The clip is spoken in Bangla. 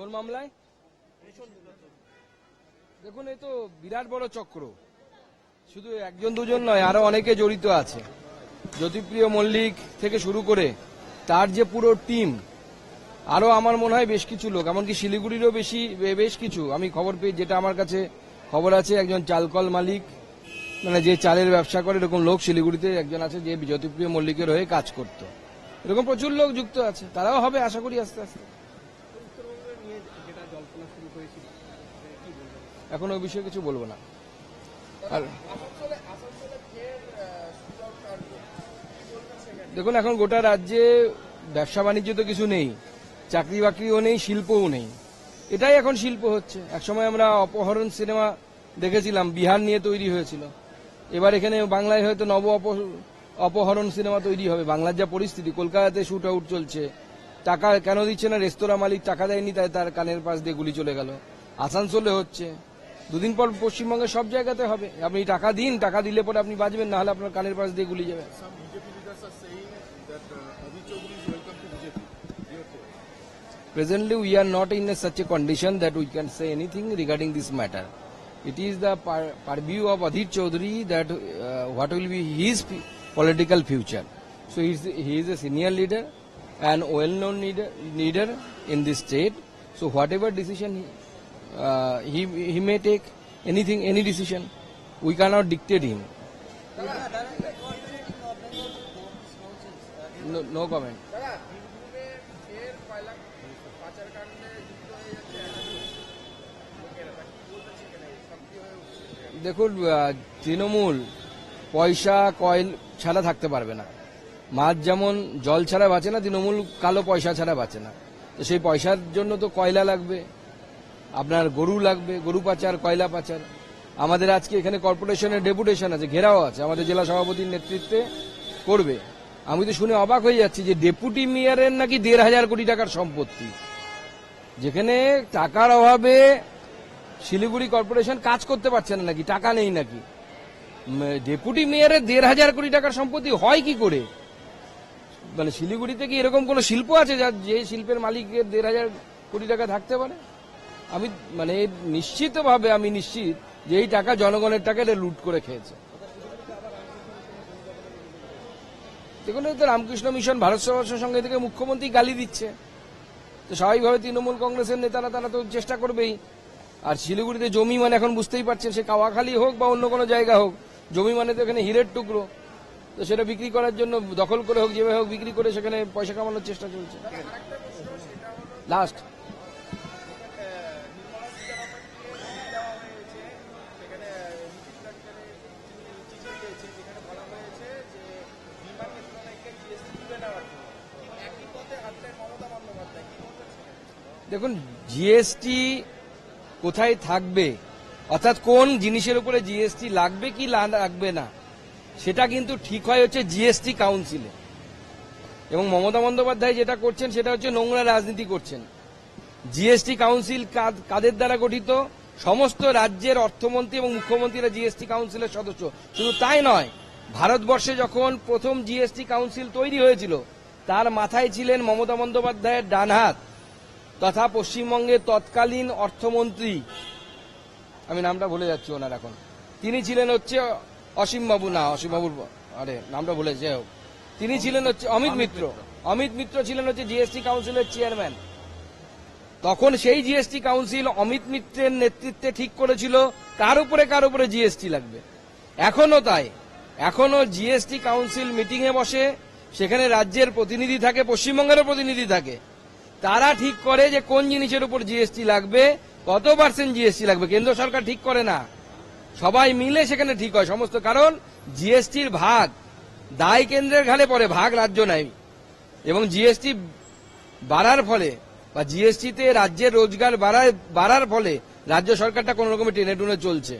কোন মামলায়? দেখুন, এই তো বিরাট বড় চক্র, শুধু একজন দুজন নয়, আরো অনেকে জড়িত আছে। জ্যোতিপ্রিয় মল্লিক থেকে শুরু করে তার যে পুরো টিম, আরো আমার মনে হয় বেশ কিছু লোক, এমনকি শিলিগুড়িরও বেশ কিছু, আমি খবর পেয়ে, যেটা আমার কাছে খবর আছে, একজন চালকল মালিক, মানে যে চালের ব্যবসা করে, এরকম লোক শিলিগুড়িতে একজন আছে যে জ্যোতিপ্রিয় মল্লিকের হয়ে কাজ করত। এরকম প্রচুর লোক যুক্ত আছে, তারাও হবে আশা করি আস্তে আস্তে। এখন ওই বিষয়ে কিছু বলবো না। আর দেখুন, এখন গোটা রাজ্যে ব্যবসা বাণিজ্য তো কিছু নেই, চাকরি বাকরিও নেই, শিল্পও নেই। এটাই এখন শিল্প হচ্ছে। একসময় আমরা অপহরণ সিনেমা দেখেছিলাম, বিহার নিয়ে তৈরি হয়েছিল। এবার এখানে বাংলায় হয়তো অপহরণ সিনেমা তৈরি হবে। বাংলার যা পরিস্থিতি, কলকাতাতে শুট আউট চলছে, টাকা কেন দিচ্ছে না? রেস্তোরাঁ মালিক টাকা দেয়নি, তাই তার কানের পাশ দিয়ে গুলি চলে গেল। আসানসোলে হচ্ছে, দুদিন পর পশ্চিমবঙ্গের সব জায়গাতে হবে। আপনি টাকা দিন, টাকা দিলে পরে আপনি বাঁচবেন, না হলে আপনার কানের পাশ দিয়ে গুলি যাবে। Presently, we are not in such a condition that we can say anything regarding this matter. It is the purview of Adhir Chaudhary that what will be his political future. So he is a senior leader and well-known leader in this state. So whatever decision he may take, any decision, we cannot dictate him. No comment. দেখুন, তৃণমূল পয়সা কয়েল ছাড়া থাকতে পারবে না। মাছ যেমন জল ছাড়া বাঁচে না, তৃণমূল কালো পয়সা ছাড়া বাঁচে না। তো সেই পয়সার জন্য তো কয়লা লাগবে, আপনার গরু লাগবে, গরু পাচার, কয়লা পাচার। আমাদের আজকে এখানে কর্পোরেশনের ডেপুটেশন আছে, ঘেরাও আছে, আমাদের জেলা সভাপতির নেতৃত্বে করবে। আমি তো শুনে অবাক হয়ে যাচ্ছি যে ডেপুটি মেয়রের নাকি 1,500 কোটি টাকার সম্পত্তি, যেখানে টাকার অভাবে শিলিগুড়ি কর্পোরেশন কাজ করতে পারছে না নাকি, টাকা নেই নাকি? ডেপুটি মেয়রের 1,500 কোটি টাকার সম্পত্তি হয় কি করে? মানে শিলিগুড়িতে কি এরকম কোন শিল্প আছে যে শিল্পের মালিকের 1,500 কোটি টাকা থাকতে পারে? আমি মানে নিশ্চিতভাবে আমি নিশ্চিত যে এই টাকা জনগণের টাকা লুট করে খেয়েছে। দেখুন, তো রামকৃষ্ণ মিশন, ভারত সেবাশ্রম সংঘ থেকে মুখ্যমন্ত্রী গালি দিচ্ছে, তো স্বাভাবিকভাবে তৃণমূল কংগ্রেসের নেতারা তারা তো চেষ্টা করবেই। আর শিলিগুড়িতে জমি মানে এখন বুঝতেই পারছেন, সে কাওয়াখালী হোক বা অন্য কোনো জায়গা হোক, জমি মানে তো এখানে হীরের টুকরো। তো সেটা বিক্রি করার জন্য দখল করে হোক, যেভাবে হোক বিক্রি করে সেখানে পয়সা কামানোর চেষ্টা চলছে। লাস্ট দেখুন, জিএসটি কোথায় থাকবে, অর্থাৎ কোন জিনিসের উপরে জিএসটি লাগবে কি লাগবে না, সেটা কিন্তু ঠিক হয় হচ্ছে জিএসটি কাউন্সিলে। এবং মমতা বন্দ্যোপাধ্যায় যেটা করছেন সেটা হচ্ছে নোংরা রাজনীতি করছেন। জিএসটি কাউন্সিল কাদের দ্বারা গঠিত? সমস্ত রাজ্যের অর্থমন্ত্রী এবং মুখ্যমন্ত্রীরা জিএসটি কাউন্সিলের সদস্য। শুধু তাই নয়, ভারতবর্ষে যখন প্রথম জিএসটি কাউন্সিল তৈরি হয়েছিল, তার মাথায় ছিলেন মমতা বন্দ্যোপাধ্যায়ের ডান হাত তথা পশ্চিমবঙ্গের তৎকালীন অর্থমন্ত্রী, আমি নামটা ভুলে যাচ্ছি ওনার এখন, তিনি ছিলেন হচ্ছে অসীমবাবুর নামটা ভুলে যাই হোক, তিনি ছিলেন হচ্ছে অমিত মিত্র ছিলেন হচ্ছে জিএসটি কাউন্সিলের চেয়ারম্যান। তখন সেই জিএসটি কাউন্সিল অমিত মিত্রের নেতৃত্বে ঠিক করেছিল কার উপরে জিএসটি লাগবে। এখনো তাই, এখনো জিএসটি কাউন্সিল মিটিং এ বসে, সেখানে রাজ্যের প্রতিনিধি থাকে, পশ্চিমবঙ্গেরও প্রতিনিধি থাকে, তারা ঠিক করে যে কোন জিনিসের উপর জিএসটি লাগবে, কত % জিএসটি লাগবে। কেন্দ্র সরকার ঠিক করে না, সবাই মিলে সেখানে ঠিক হয় সমস্ত। কারণ জিএসটির ভাগ দায় কেন্দ্রের ঘাড়ে পড়ে, ভাগ রাজ্য নেয়। এবং জিএসটি বাড়ার ফলে বা জিএসটিতে রাজ্যের রোজগার বাড়ার ফলে রাজ্য সরকারটা কোন রকমের টেনে টুনে চলছে।